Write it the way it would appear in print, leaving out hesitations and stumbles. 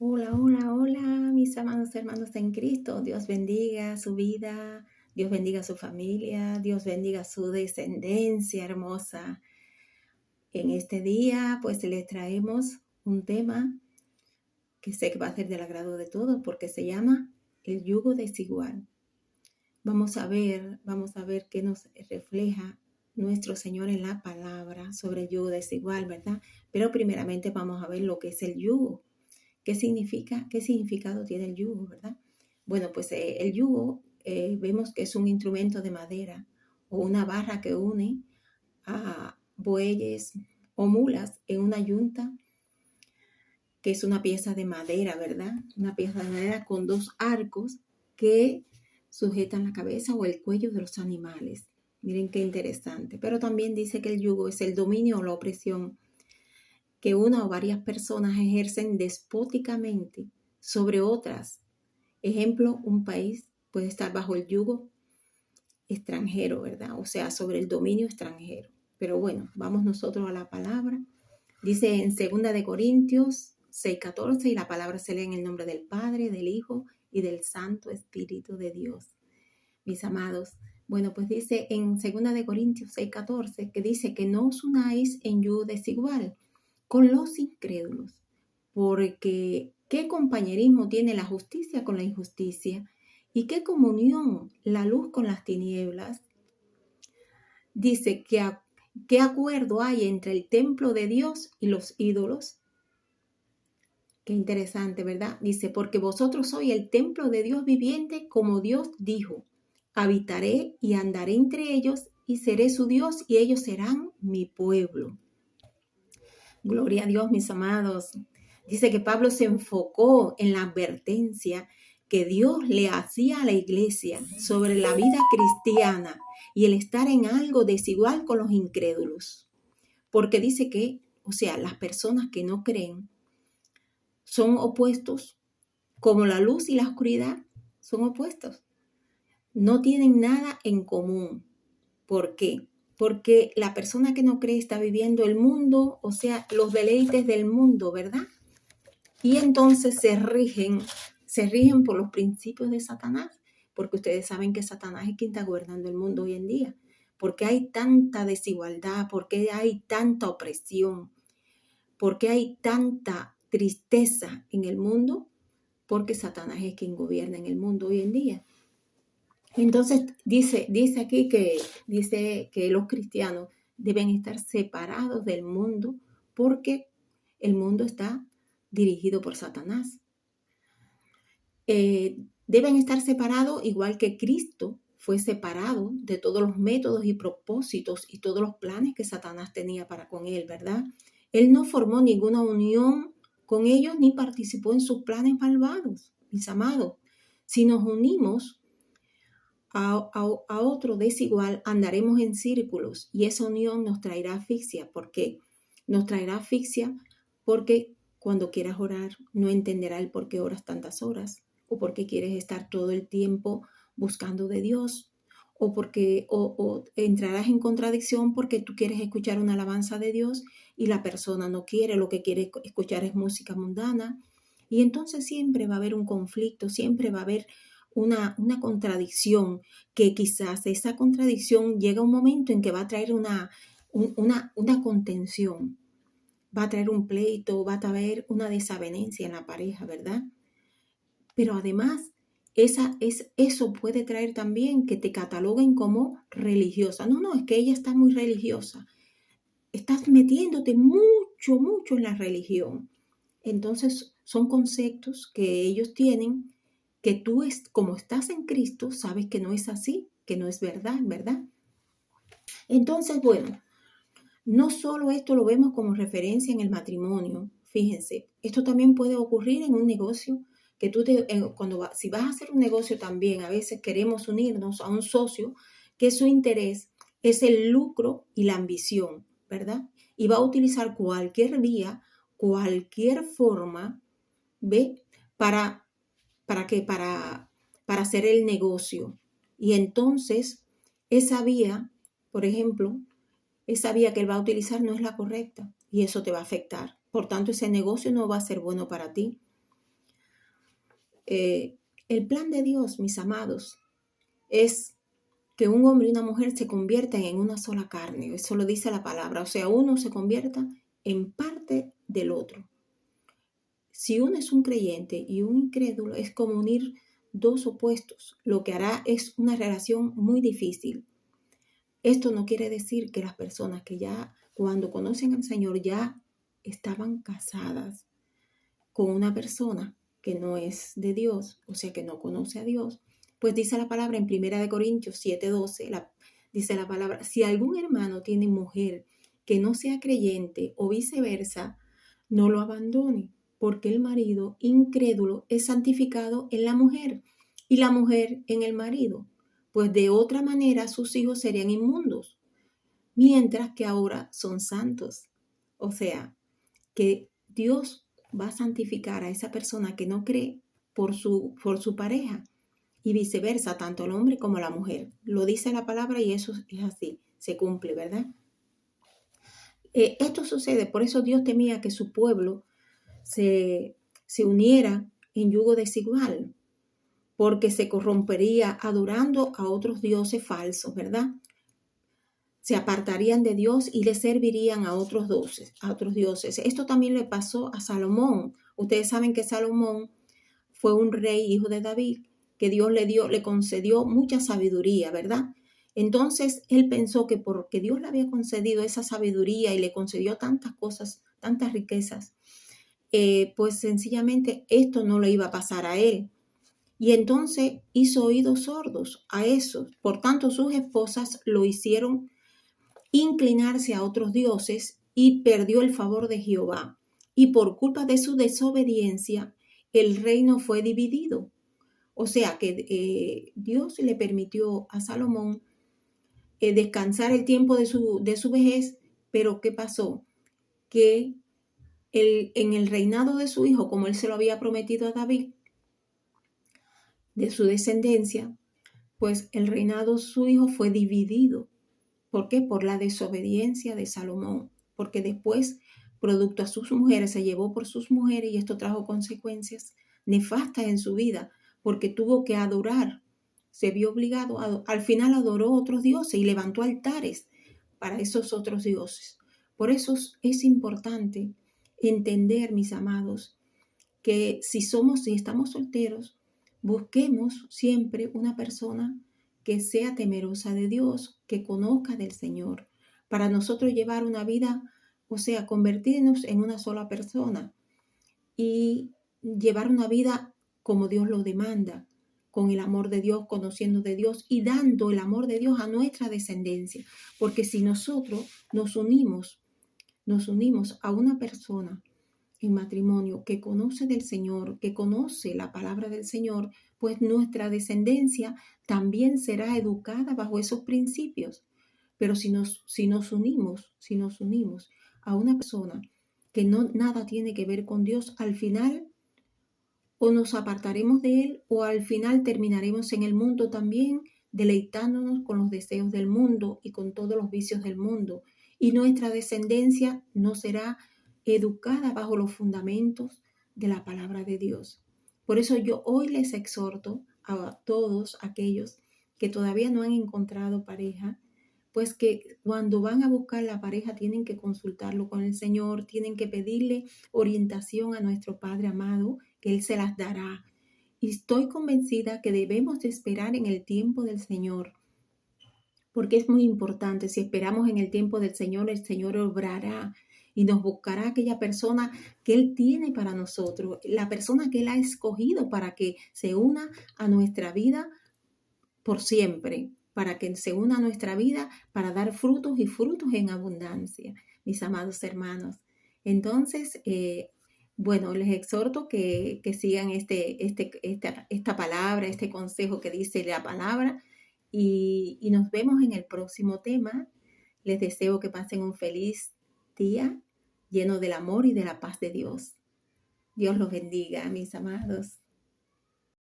Hola, hola, hola, mis amados hermanos en Cristo. Dios bendiga su vida, Dios bendiga su familia, Dios bendiga su descendencia hermosa. En este día, pues les traemos un tema que sé que va a ser del agrado de todos porque se llama el yugo desigual. Vamos a ver qué nos refleja nuestro Señor en la palabra sobre el yugo desigual, ¿verdad? Pero primeramente vamos a ver lo que es el yugo. ¿Qué significa? ¿Qué significado tiene el yugo, verdad? Bueno, pues el yugo vemos que es un instrumento de madera o una barra que une a bueyes o mulas en una yunta, que es una pieza de madera, ¿verdad? Una pieza de madera con dos arcos que sujetan la cabeza o el cuello de los animales. Miren qué interesante. Pero también dice que el yugo es el dominio o la opresión que una o varias personas ejercen despóticamente sobre otras. Ejemplo, un país puede estar bajo el yugo extranjero, ¿verdad? O sea, sobre el dominio extranjero. Pero bueno, vamos nosotros a la palabra. Dice en 2 Corintios 6:14, y la palabra se lee en el nombre del Padre, del Hijo y del Santo Espíritu de Dios. Mis amados, bueno, pues dice en 2 Corintios 6:14 que dice que no os unáis en yugo desigual con los incrédulos, porque ¿qué compañerismo tiene la justicia con la injusticia? ¿Y qué comunión la luz con las tinieblas? Dice que ¿qué acuerdo hay entre el templo de Dios y los ídolos? Qué interesante, ¿verdad? Dice, porque vosotros sois el templo de Dios viviente, como Dios dijo, habitaré y andaré entre ellos y seré su Dios y ellos serán mi pueblo. Gloria a Dios, mis amados. Dice que Pablo se enfocó en la advertencia que Dios le hacía a la iglesia sobre la vida cristiana y el estar en algo desigual con los incrédulos. Porque dice que, o sea, las personas que no creen son opuestos, como la luz y la oscuridad son opuestos. No tienen nada en común. ¿Por qué? Porque la persona que no cree está viviendo el mundo, o sea, los deleites del mundo, ¿verdad? Y entonces se rigen por los principios de Satanás, porque ustedes saben que Satanás es quien está gobernando el mundo hoy en día. Porque hay tanta desigualdad, porque hay tanta opresión, porque hay tanta tristeza en el mundo, porque Satanás es quien gobierna en el mundo hoy en día. Entonces dice aquí dice que los cristianos deben estar separados del mundo porque el mundo está dirigido por Satanás. Deben estar separados igual que Cristo fue separado de todos los métodos y propósitos y todos los planes que Satanás tenía para con él, ¿verdad? Él no formó ninguna unión con ellos ni participó en sus planes malvados, mis amados. Si nos unimos a otro desigual, andaremos en círculos y esa unión nos traerá asfixia. ¿Por qué? Nos traerá asfixia porque cuando quieras orar no entenderá el por qué oras tantas horas o porque quieres estar todo el tiempo buscando de Dios o porque o entrarás en contradicción porque tú quieres escuchar una alabanza de Dios y la persona no quiere, lo que quiere escuchar es música mundana y entonces siempre va a haber un conflicto, siempre va a haber una contradicción, que quizás esa contradicción llega un momento en que va a traer una contención, va a traer un pleito, va a traer una desavenencia en la pareja, ¿verdad? Pero además, eso puede traer también que te cataloguen como religiosa. No, es que ella está muy religiosa. Estás metiéndote mucho, mucho en la religión. Entonces, son conceptos que ellos tienen que tú, como estás en Cristo, sabes que no es así, que no es verdad, ¿verdad? Entonces, bueno, no solo esto lo vemos como referencia en el matrimonio, fíjense, esto también puede ocurrir en un negocio, que si vas a hacer un negocio también, a veces queremos unirnos a un socio que su interés es el lucro y la ambición, ¿verdad? Y va a utilizar cualquier vía, cualquier forma, ¿ve? Para hacer el negocio. Y entonces, esa vía, por ejemplo, esa vía que él va a utilizar no es la correcta y eso te va a afectar. Por tanto, ese negocio no va a ser bueno para ti. El plan de Dios, mis amados, es que un hombre y una mujer se conviertan en una sola carne. Eso lo dice la palabra. O sea, uno se convierta en parte del otro. Si uno es un creyente y un incrédulo, es como unir dos opuestos. Lo que hará es una relación muy difícil. Esto no quiere decir que las personas que ya cuando conocen al Señor ya estaban casadas con una persona que no es de Dios, o sea que no conoce a Dios, pues dice la palabra en 1 Corintios 7:12, dice la palabra, si algún hermano tiene mujer que no sea creyente o viceversa, no lo abandone, porque el marido incrédulo es santificado en la mujer y la mujer en el marido, pues de otra manera sus hijos serían inmundos, mientras que ahora son santos. O sea, que Dios va a santificar a esa persona que no cree por su pareja y viceversa, tanto el hombre como la mujer. Lo dice la palabra y eso es así, se cumple, ¿verdad? Esto sucede, por eso Dios temía que su pueblo se uniera en yugo desigual, porque se corrompería adorando a otros dioses falsos, ¿verdad? Se apartarían de Dios y le servirían a otros dioses. Esto también le pasó a Salomón. Ustedes saben que Salomón fue un rey, hijo de David, que Dios le concedió mucha sabiduría, ¿verdad? Entonces él pensó que porque Dios le había concedido esa sabiduría y le concedió tantas cosas, tantas riquezas, pues sencillamente esto no le iba a pasar a él. Y entonces hizo oídos sordos a eso. Por tanto, sus esposas lo hicieron inclinarse a otros dioses y perdió el favor de Jehová. Y por culpa de su desobediencia, el reino fue dividido. O sea que Dios le permitió a Salomón descansar el tiempo de su vejez, pero ¿qué pasó? Que en el reinado de su hijo, como él se lo había prometido a David, de su descendencia, pues el reinado de su hijo fue dividido. ¿Por qué? Por la desobediencia de Salomón, porque después, producto a sus mujeres, se llevó por sus mujeres y esto trajo consecuencias nefastas en su vida, porque tuvo que adorar, se vio obligado, al final adoró otros dioses y levantó altares para esos otros dioses. Por eso es importante entender, mis amados, que si estamos solteros, busquemos siempre una persona que sea temerosa de Dios, que conozca del Señor, para nosotros llevar una vida, o sea, convertirnos en una sola persona y llevar una vida como Dios lo demanda, con el amor de Dios, conociendo de Dios y dando el amor de Dios a nuestra descendencia. Porque si nosotros nos unimos a una persona en matrimonio que conoce del Señor, que conoce la palabra del Señor, pues nuestra descendencia también será educada bajo esos principios. Pero si nos unimos a una persona que nada tiene que ver con Dios, al final o nos apartaremos de Él o al final terminaremos en el mundo también, deleitándonos con los deseos del mundo y con todos los vicios del mundo. Y nuestra descendencia no será educada bajo los fundamentos de la palabra de Dios. Por eso yo hoy les exhorto a todos aquellos que todavía no han encontrado pareja, pues que cuando van a buscar la pareja tienen que consultarlo con el Señor, tienen que pedirle orientación a nuestro Padre amado, que Él se las dará. Y estoy convencida que debemos de esperar en el tiempo del Señor, porque es muy importante. Si esperamos en el tiempo del Señor, el Señor obrará y nos buscará aquella persona que Él tiene para nosotros, la persona que Él ha escogido para que se una a nuestra vida por siempre, para que se una a nuestra vida para dar frutos y frutos en abundancia, mis amados hermanos. Entonces, bueno, les exhorto que sigan esta palabra, este consejo que dice la palabra y nos vemos en el próximo tema. Les deseo que pasen un feliz día lleno del amor y de la paz de Dios. Dios los bendiga, mis amados.